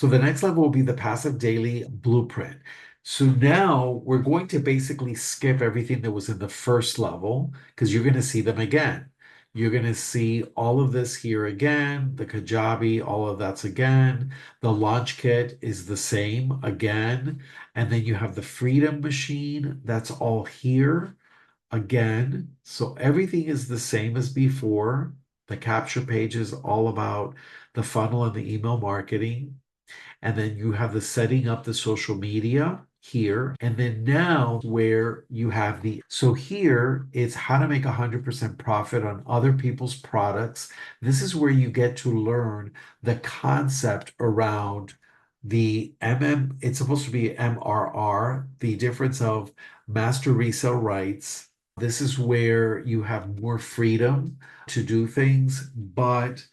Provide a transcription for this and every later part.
So the next level will be the passive daily blueprint. So now we're going to basically skip everything that was in the first level because you're going to see them again. You're going to see all of this here again, the Kajabi, all of that's again. The launch kit is the same again. And then you have the Freedom Machine, that's all here again. So everything is the same as before. The capture page is all about the funnel and the email marketing. And then you have the setting up the social media here. And then now where you have so here it's how to make 100% profit on other people's products. This is where you get to learn the concept around the it's supposed to be MRR, the difference of master resale rights. This is where you have more freedom to do things, but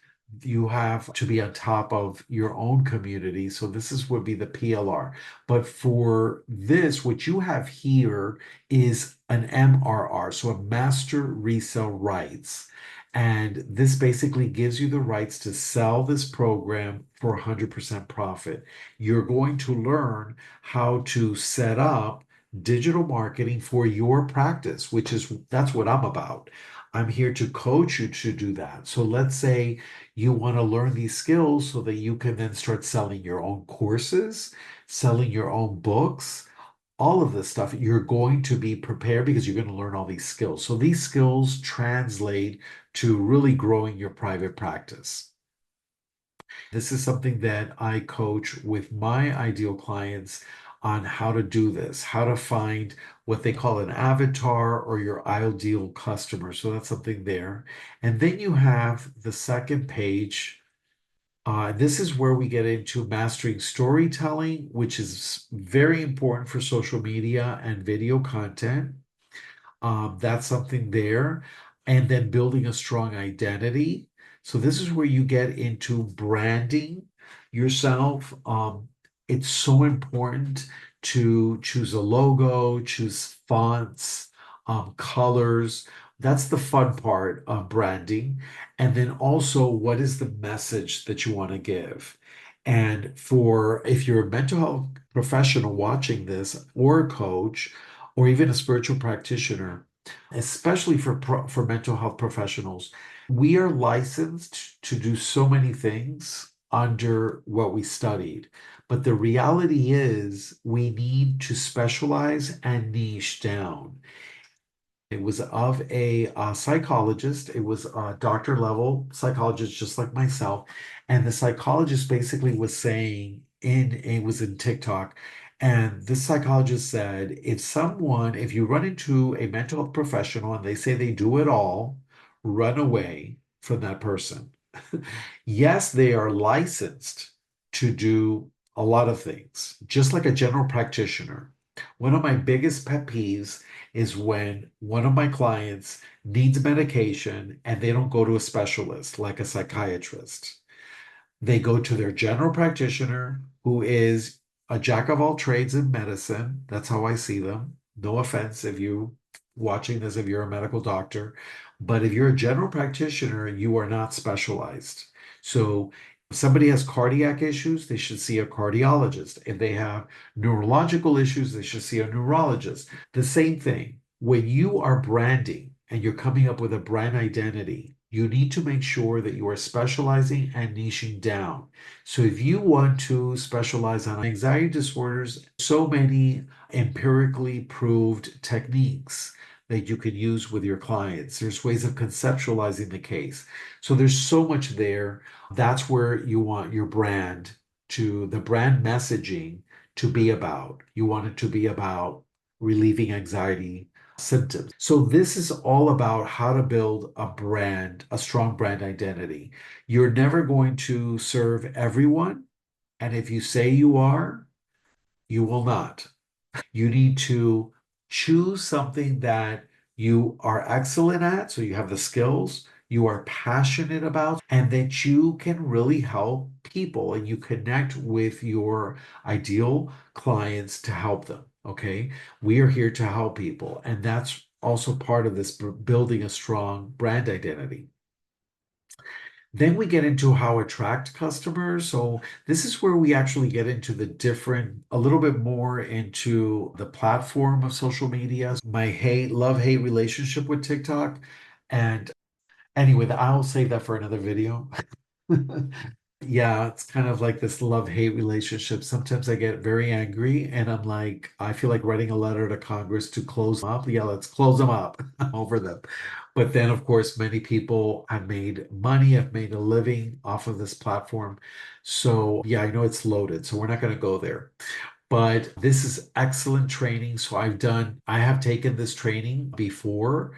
you have to be on top of your own community. So this is would be the PLR. But for this, what you have here is an MRR, so a master resale rights. And this basically gives you the rights to sell this program for 100% profit. You're going to learn how to set up digital marketing for your practice, which is that's what I'm about. I'm here to coach you to do that. So let's say you want to learn these skills so that you can then start selling your own courses, selling your own books, all of this stuff. You're going to be prepared because you're going to learn all these skills. So these skills translate to really growing your private practice. This is something that I coach with my ideal clients on how to do this, how to find what they call an avatar or your ideal customer. So that's something there. And then you have the second page. This is where we get into mastering storytelling, which is very important for social media and video content. That's something there. And then building a strong identity. So this is where you get into branding yourself. It's so important to choose a logo, choose fonts, colors. That's the fun part of branding. And then also, what is the message that you want to give? And for if you're a mental health professional watching this, or a coach, or even a spiritual practitioner, especially for mental health professionals, we are licensed to do so many things under what we studied. But the reality is we need to specialize and niche down. It was of a psychologist. It was a doctor level psychologist, just like myself. And the psychologist basically was saying it was in TikTok. And this psychologist said, if you run into a mental health professional and they say they do it all, run away from that person. Yes, they are licensed to do a lot of things, just like a general practitioner. One of my biggest pet peeves is when one of my clients needs medication and they don't go to a specialist like a psychiatrist. They go to their general practitioner, who is a jack of all trades in medicine. That's how I see them. No offense if you watching this, if you're a medical doctor, but if you're a general practitioner, you are not specialized. So if somebody has cardiac issues, they should see a cardiologist. If they have neurological issues, they should see a neurologist. The same thing. When you are branding and you're coming up with a brand identity, you need to make sure that you are specializing and niching down. So if you want to specialize on anxiety disorders, so many empirically proved techniques that you can use with your clients. There's ways of conceptualizing the case. So there's so much there. That's where you want your the brand messaging to be about. You want it to be about relieving anxiety symptoms. So this is all about how to build a brand, a strong brand identity. You're never going to serve everyone. And if you say you are, you will not. You need to choose something that you are excellent at, so you have the skills, you are passionate about, and that you can really help people and you connect with your ideal clients to help them. Okay. We are here to help people. And that's also part of this building a strong brand identity. Then we get into how attract customers. So this is where we actually get into the different, a little bit more into the platform of social media, my love-hate relationship with TikTok. And anyway, I'll save that for another video. Yeah, it's kind of like this love-hate relationship. Sometimes I get very angry and I'm like, I feel like writing a letter to Congress to close them up. Yeah, let's close them up. I'm over them. But then, of course, many people have made money, have made a living off of this platform. So, yeah, I know it's loaded, so we're not going to go there. But this is excellent training. So I have taken this training before,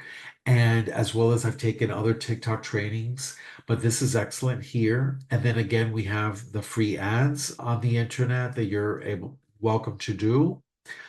and as well as I've taken other TikTok trainings, but this is excellent here. And then again, we have the free ads on the internet that welcome to do.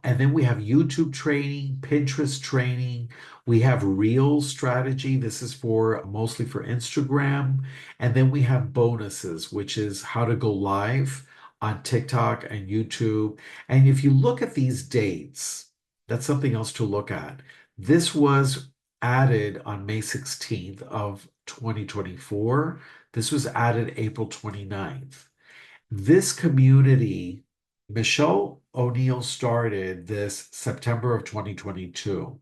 And then we have YouTube training, Pinterest training. We have Reel strategy. This is for mostly for Instagram. And then we have bonuses, which is how to go live on TikTok and YouTube. And if you look at these dates, that's something else to look at. This was added on May 16th of 2024. This was added April 29th. This community, Michelle O'Neill started this September of 2022.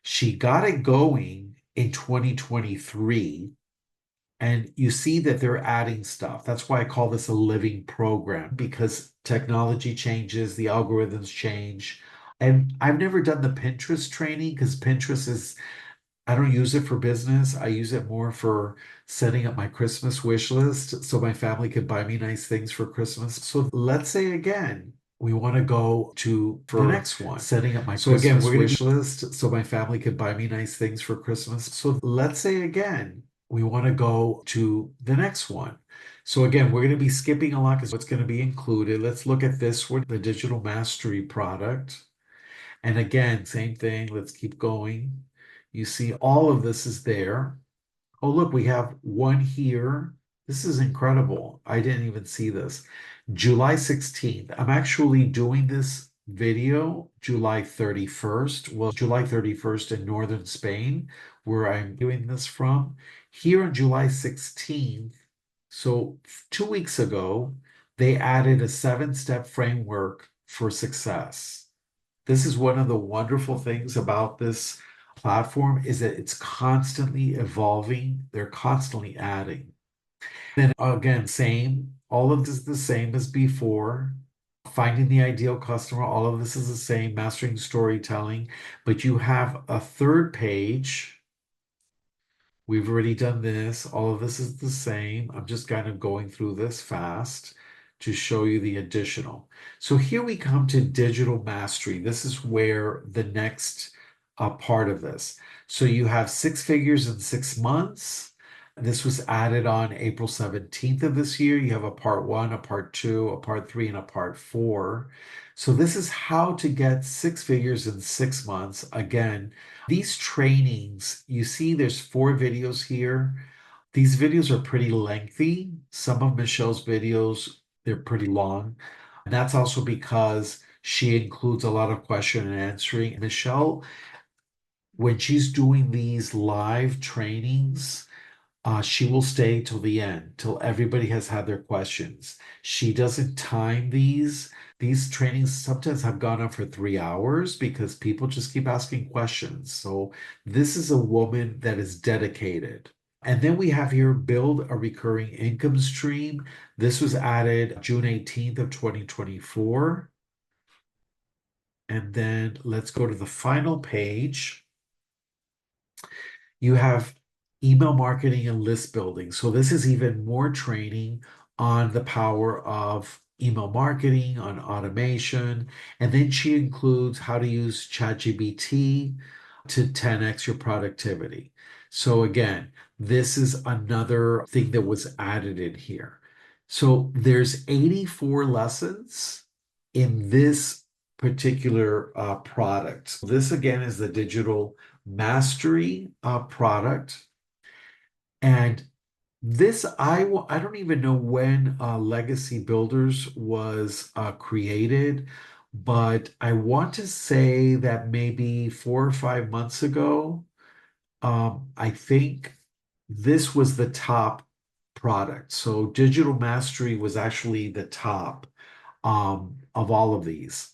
She got it going in 2023, and you see that they're adding stuff. That's why I call this a living program, because technology changes, the algorithms change. And I've never done the Pinterest training because Pinterest is, I don't use it for business. I use it more for setting up my Christmas wish list so my family could buy me nice things for Christmas. So let's say again, we want to go to for the next one, setting up my so again, Christmas wish list so my family could buy me nice things for Christmas. So let's say again, we want to go to the next one. So again, we're going to be skipping a lot because what's going to be included. Let's look at this one, the digital mastery product. And again, same thing. Let's keep going. You see all of this is there. Oh, look, we have one here. This is incredible. I didn't even see this. July 16th. I'm actually doing this video July 31st. Well, July 31st in northern Spain, where I'm doing this from. Here on July 16th, so 2 weeks ago, they added a 7-step framework for success. This is one of the wonderful things about this platform is that it's constantly evolving. They're constantly adding. Then again, same, all of this is the same as before. Finding the ideal customer, all of this is the same, mastering storytelling, but you have a third page. We've already done this. All of this is the same. I'm just kind of going through this fast to show you the additional. So here we come to digital mastery. This is where the next part of this. So you have 6 figures in 6 months. This was added on April 17th of this year. You have a part one, a part two, a part three, and a part four. So this is how to get 6 figures in 6 months. Again, these trainings, you see there's 4 videos here. These videos are pretty lengthy. Some of Michelle's videos, they're pretty long. And that's also because she includes a lot of question and answering. Michelle, when she's doing these live trainings, she will stay till the end, till everybody has had their questions. She doesn't time these. These trainings sometimes have gone on for 3 hours because people just keep asking questions. So this is a woman that is dedicated. And then we have here build a recurring income stream. This was added June 18th of 2024. And then let's go to the final page. You have email marketing and list building. So this is even more training on the power of email marketing, on automation. And then she includes how to use ChatGPT to 10x your productivity. So again, this is another thing that was added in here. So there's 84 lessons in this particular product. This again is the digital mastery product. And this, I don't even know when Legacy Builders was created, but I want to say that maybe 4 or 5 months ago, I think this was the top product. So digital mastery was actually the top of all of these.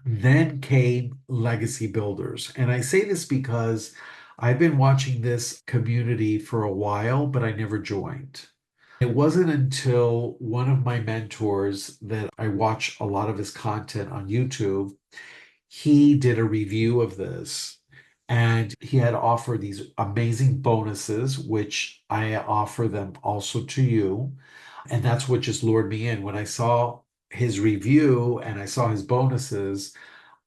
Then came legacy builders. And I say this because I've been watching this community for a while, but I never joined. It wasn't until one of my mentors that I watch a lot of his content on YouTube, he did a review of this and he had offered these amazing bonuses, which I offer them also to you. And that's what just lured me in. When I saw his review and I saw his bonuses,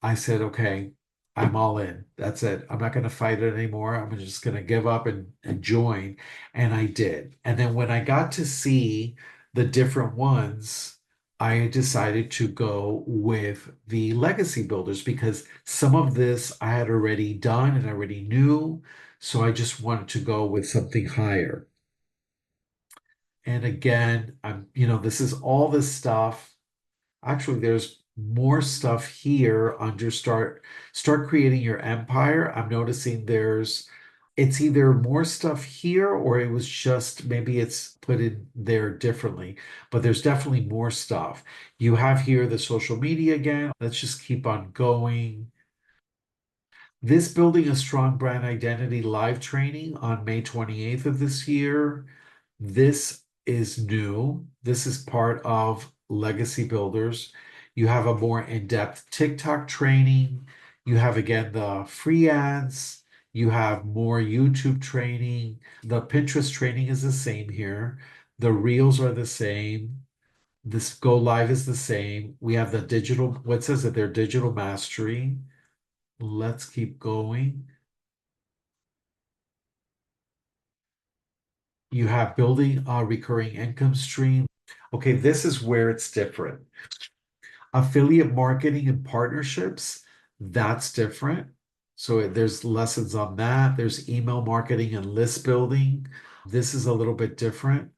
I said, okay, I'm all in. That's it. I'm not going to fight it anymore. I'm just going to give up and join. And I did. And then when I got to see the different ones, I decided to go with the legacy builders because some of this I had already done and I already knew. So I just wanted to go with something higher. And again, this is all this stuff. Actually, there's more stuff here under start creating your empire. I'm noticing it's either more stuff here or it was just maybe it's put in there differently, but there's definitely more stuff. You have here the social media again. Let's just keep on going. This Building a Strong Brand Identity live training on May 28th of this year. This is new. This is part of Legacy Builders. You have a more in-depth TikTok training. You have again the free ads. You have more YouTube training. The Pinterest training is the same here. The reels are the same. This go live is the same. We have the digital, what says that they're digital mastery. Let's keep going. You have building a recurring income stream. Okay, this is where it's different. Affiliate marketing and partnerships, that's different. So there's lessons on that. There's email marketing and list building. This is a little bit different.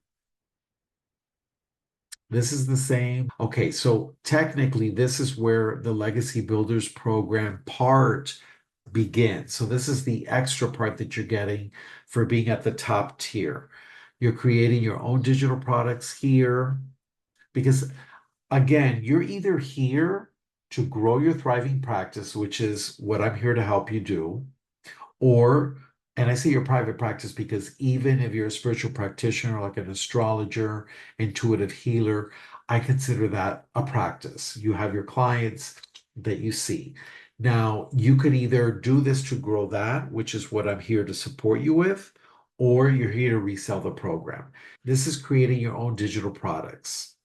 This is the same. Okay, so technically, this is where the Legacy Builders program part begins. So this is the extra part that you're getting for being at the top tier. You're creating your own digital products here because, again, you're either here to grow your thriving practice, which is what I'm here to help you do, or, and I say your private practice because even if you're a spiritual practitioner, like an astrologer, intuitive healer, I consider that a practice. You have your clients that you see. Now, you could either do this to grow that, which is what I'm here to support you with, or you're here to resell the program. This is creating your own digital products.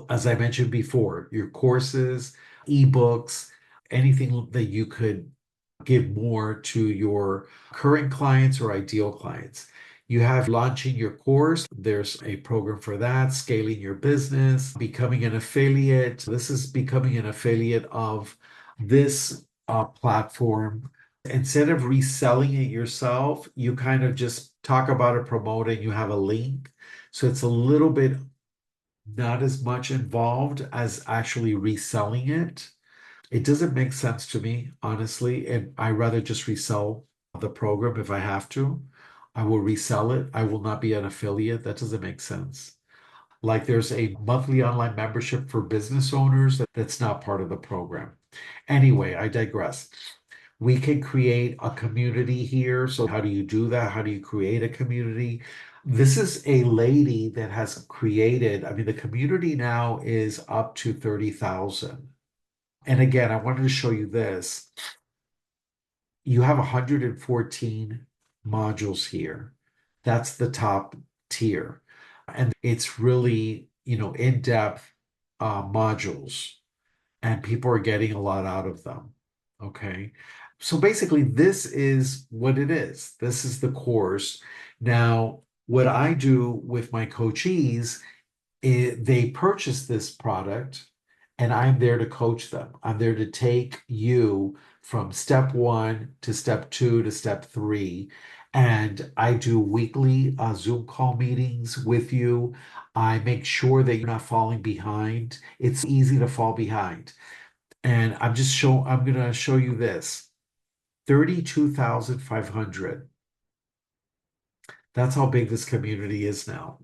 As I mentioned before, your courses, ebooks, anything that you could give more to your current clients or ideal clients. You have launching your course. There's a program for that, scaling your business, becoming an affiliate. This is becoming an affiliate of this platform. Instead of reselling it yourself, you kind of just talk about it, promote it, you have a link. So it's a little bit not as much involved as actually reselling it. It doesn't make sense to me, honestly, and I rather just resell the program if I have to. I will resell it. I will not be an affiliate. That doesn't make sense. Like there's a monthly online membership for business owners that's not part of the program. Anyway, I digress. We can create a community here. So how do you do that? How do you create a community? This is a lady that has created, I mean, the community now is up to 30,000. And again, I wanted to show you this. You have 114 modules here. That's the top tier. And it's really, in-depth modules, and people are getting a lot out of them. Okay. So basically, this is what it is. This is the course. Now, what I do with my coachees they purchase this product and I'm there to coach them. I'm there to take you from step one to step two to step three. And I do weekly Zoom call meetings with you. I make sure that you're not falling behind. It's easy to fall behind. And I'm going to show you this 32,500. That's how big this community is now.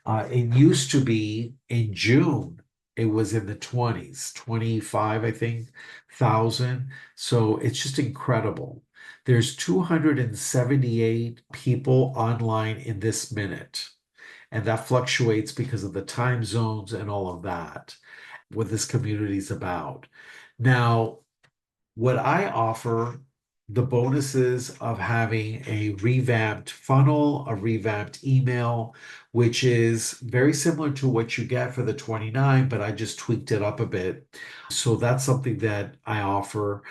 It used to be in June, it was in the 20s, 25, I think, thousand. So it's just incredible. There's 278 people online in this minute, and that fluctuates because of the time zones and all of that, what this community is about. Now, what I offer, the bonuses of having a revamped funnel, a revamped email, which is very similar to what you get for the 29, but I just tweaked it up a bit. So that's something that I offer.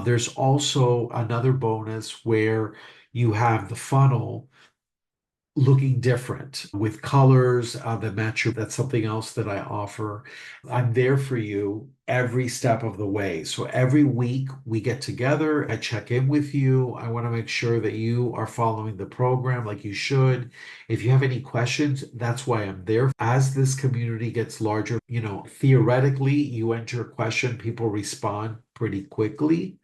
There's also another bonus where you have the funnel looking different with colors that match you. That's something else that I offer. I'm there for you every step of the way. So every week we get together, I check in with you. I want to make sure that you are following the program like you should. If you have any questions, that's why I'm there. As this community gets larger, theoretically, you enter a question, people respond pretty quickly.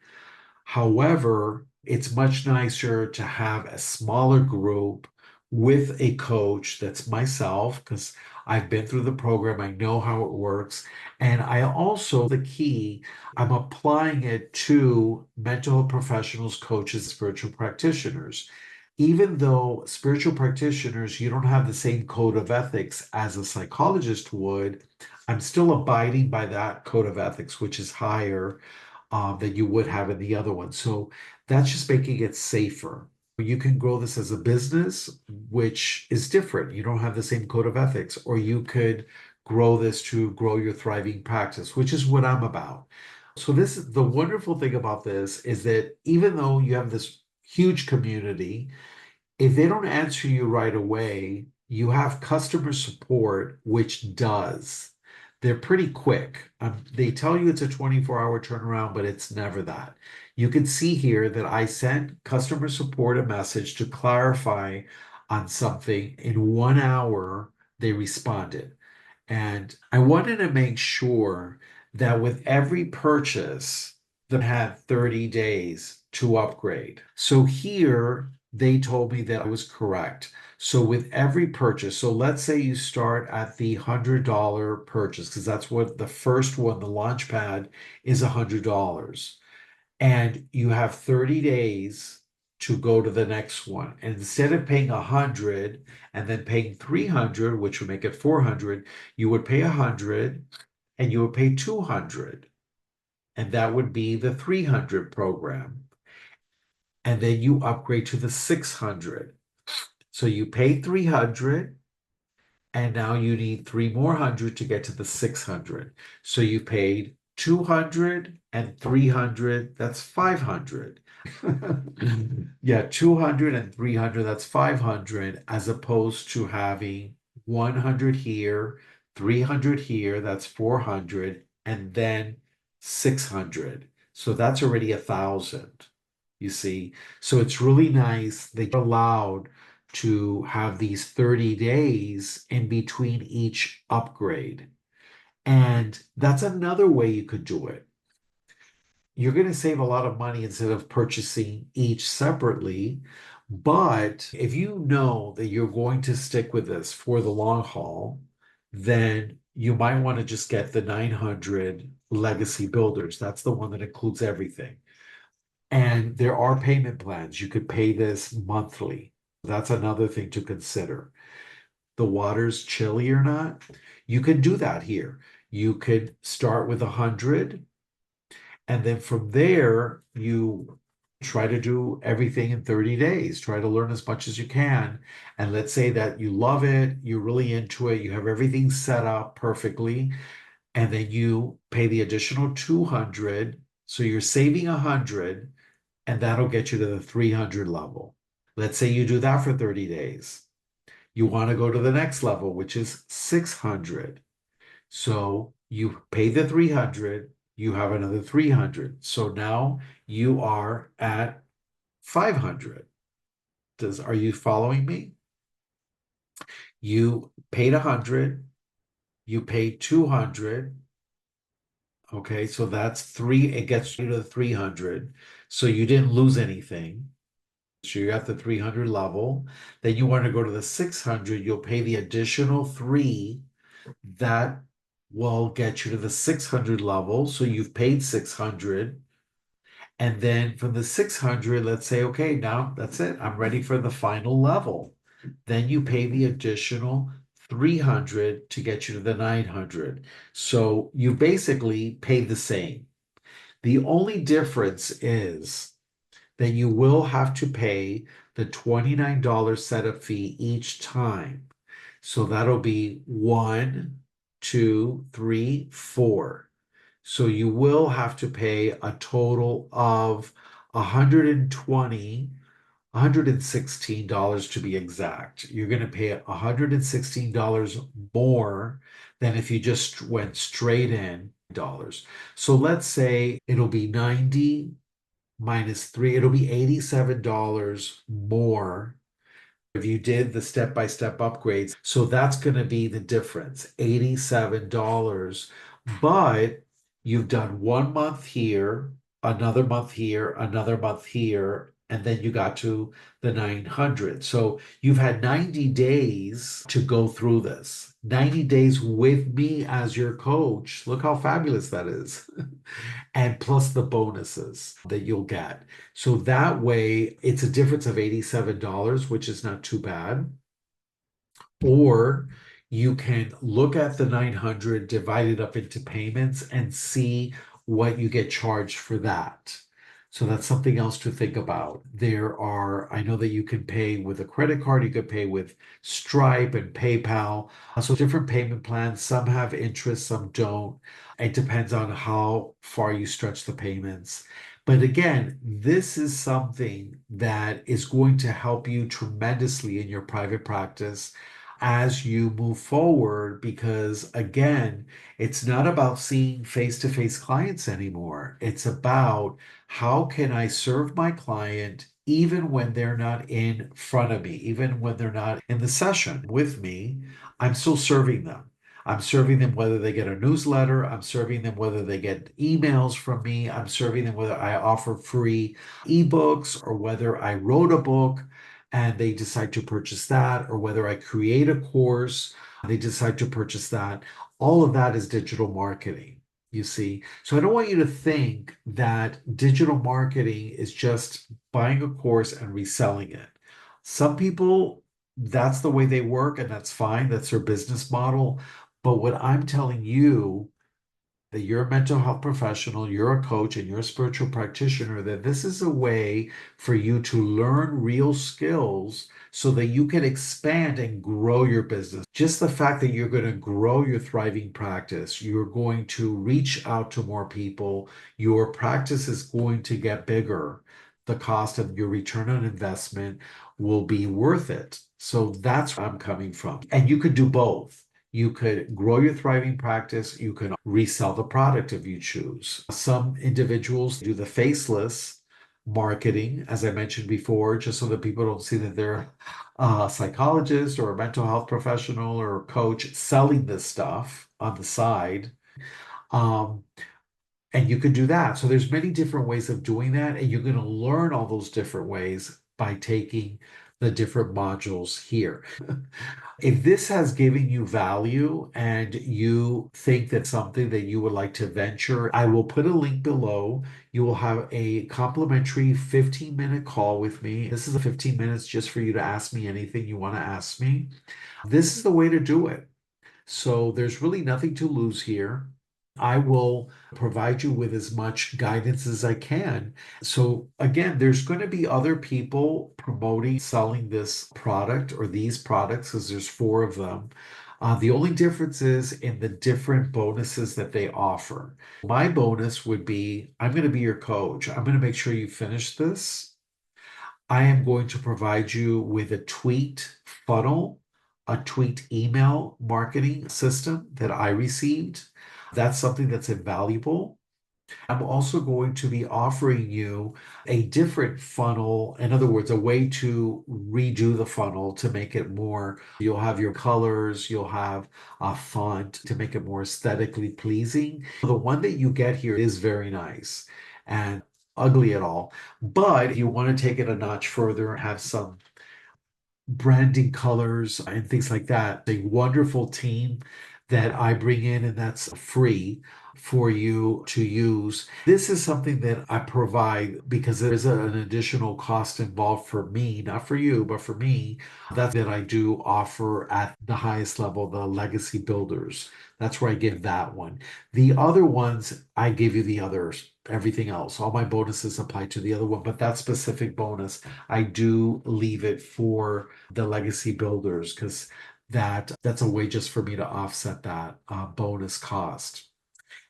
However, it's much nicer to have a smaller group with a coach that's myself, because I've been through the program, I know how it works. And I also, the key, I'm applying it to mental health professionals, coaches, spiritual practitioners. Even though spiritual practitioners, you don't have the same code of ethics as a psychologist would, I'm still abiding by that code of ethics, which is higher than you would have in the other one. So that's just making it safer. You can grow this as a business, which is different. You don't have the same code of ethics, or you could grow this to grow your thriving practice, which is what I'm about. So this the wonderful thing about this is that even though you have this huge community, if they don't answer you right away, you have customer support, which does. They're pretty quick. They tell you it's a 24-hour turnaround, but it's never that. You can see here that I sent customer support a message to clarify on something. In 1 hour, they responded. And I wanted to make sure that with every purchase, that had 30 days to upgrade. So here they told me that I was correct. So with every purchase, so let's say you start at the $100 purchase, because that's what the first one, the launch pad, is $100. And you have 30 days to go to the next one. And instead of paying 100 and then paying 300, which would make it 400, you would pay 100 and you would pay 200. And that would be the 300 program. And then you upgrade to the 600. So you pay 300 and now you need three more hundred to get to the 600. So you paid 200 and 300, that's 500. Yeah, 200 and 300, that's 500, as opposed to having 100 here, 300 here, that's 400, and then 600. So that's already 1,000, you see. So it's really nice that you're allowed to have these 30 days in between each upgrade. And that's another way you could do it. You're going to save a lot of money instead of purchasing each separately. But if you know that you're going to stick with this for the long haul, then you might want to just get the 900 Legacy Builders. That's the one that includes everything. And there are payment plans. You could pay this monthly. That's another thing to consider. The water's chilly or not, you can do that here. You could start with 100, and then from there, you try to do everything in 30 days. Try to learn as much as you can. And let's say that you love it, you're really into it, you have everything set up perfectly, and then you pay the additional 200. So you're saving 100, and that'll get you to the 300 level. Let's say you do that for 30 days. You want to go to the next level, which is 600. So you pay the 300, you have another 300. So now you are at 500. Are you following me? You paid 100, you paid 200. Okay, so that's three, it gets you to 300. So you didn't lose anything. So you're at the 300 level. Then you want to go to the 600, you'll pay the additional three that will get you to the 600 level. So you've paid 600. And then from the 600, let's say, okay, now that's it. I'm ready for the final level. Then you pay the additional 300 to get you to the 900. So you basically pay the same. The only difference is that you will have to pay the $29 setup fee each time. So that'll be one, two, three, four. So you will have to pay a total of 120, $116 to be exact. You're going to pay $116 more than if you just went straight in dollars. So let's say it'll be 90 minus three, it'll be $87 more if you did the step-by-step upgrades. So that's going to be the difference, $87. But you've done 1 month here, another month here, another month here, and then you got to the 900. So you've had 90 days to go through this. 90 days with me as your coach. Look how fabulous that is. And plus the bonuses that you'll get. So that way, it's a difference of $87, which is not too bad. Or you can look at the 900, divide it up into payments, and see what you get charged for that. So that's something else to think about. I know that you can pay with a credit card, you could pay with Stripe and PayPal. So different payment plans, some have interest, some don't. It depends on how far you stretch the payments. But again, this is something that is going to help you tremendously in your private practice as you move forward, because again, it's not about seeing face-to-face clients anymore. It's about how can I serve my client even when they're not in front of me, even when they're not in the session with me, I'm still serving them. I'm serving them whether they get a newsletter, I'm serving them whether they get emails from me, I'm serving them whether I offer free ebooks or whether I wrote a book and they decide to purchase that, or whether I create a course, they decide to purchase that. All of that is digital marketing, you see. So I don't want you to think that digital marketing is just buying a course and reselling it. Some people, that's the way they work, and that's fine. That's their business model. But what I'm telling you, that you're a mental health professional, you're a coach, and you're a spiritual practitioner, that this is a way for you to learn real skills so that you can expand and grow your business. Just the fact that you're going to grow your thriving practice, you're going to reach out to more people, your practice is going to get bigger. The cost of your return on investment will be worth it. So that's where I'm coming from. And you could do both. You could grow your thriving practice. You can resell the product if you choose. Some individuals do the faceless marketing, as I mentioned before, just so that people don't see that they're a psychologist or a mental health professional or a coach selling this stuff on the side. Um, and you can do that. So there's many different ways of doing that, and you're going to learn all those different ways by taking the different modules here. If this has given you value and you think that's something that you would like to venture, I will put a link below. You will have a complimentary 15-minute call with me. This is a 15 minutes just for you to ask me anything you want to ask me. This is the way to do it. So there's really nothing to lose here. I will provide you with as much guidance as I can. So again, there's going to be other people promoting, selling this product or these products, because there's four of them. The only difference is in the different bonuses that they offer. My bonus would be, I'm going to be your coach. I'm going to make sure you finish this. I am going to provide you with a tweaked funnel, a tweaked email marketing system that I received. That's something that's invaluable. I'm also going to be offering you a different funnel. In other words, a way to redo the funnel to make it more, you'll have your colors, you'll have a font to make it more aesthetically pleasing. The one that you get here is very nice. And ugly at all. But if you want to take it a notch further, have some branding colors and things like that. A wonderful team that I bring in, and that's free for you to use. This is something that I provide because there is an additional cost involved for me, not for you, but for me. That's that I do offer at the highest level, the legacy builders. That's where I give that one. The other ones, I give you the others, everything else. All my bonuses apply to the other one, but that specific bonus, I do leave it for the legacy builders because that's a way just for me to offset that bonus cost.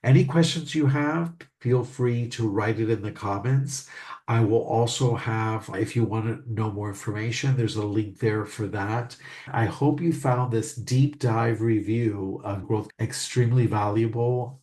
Any questions you have, feel free to write it in the comments. I will also have, if you want to know more information, there's a link there for that. I hope you found this deep dive review of growth extremely valuable.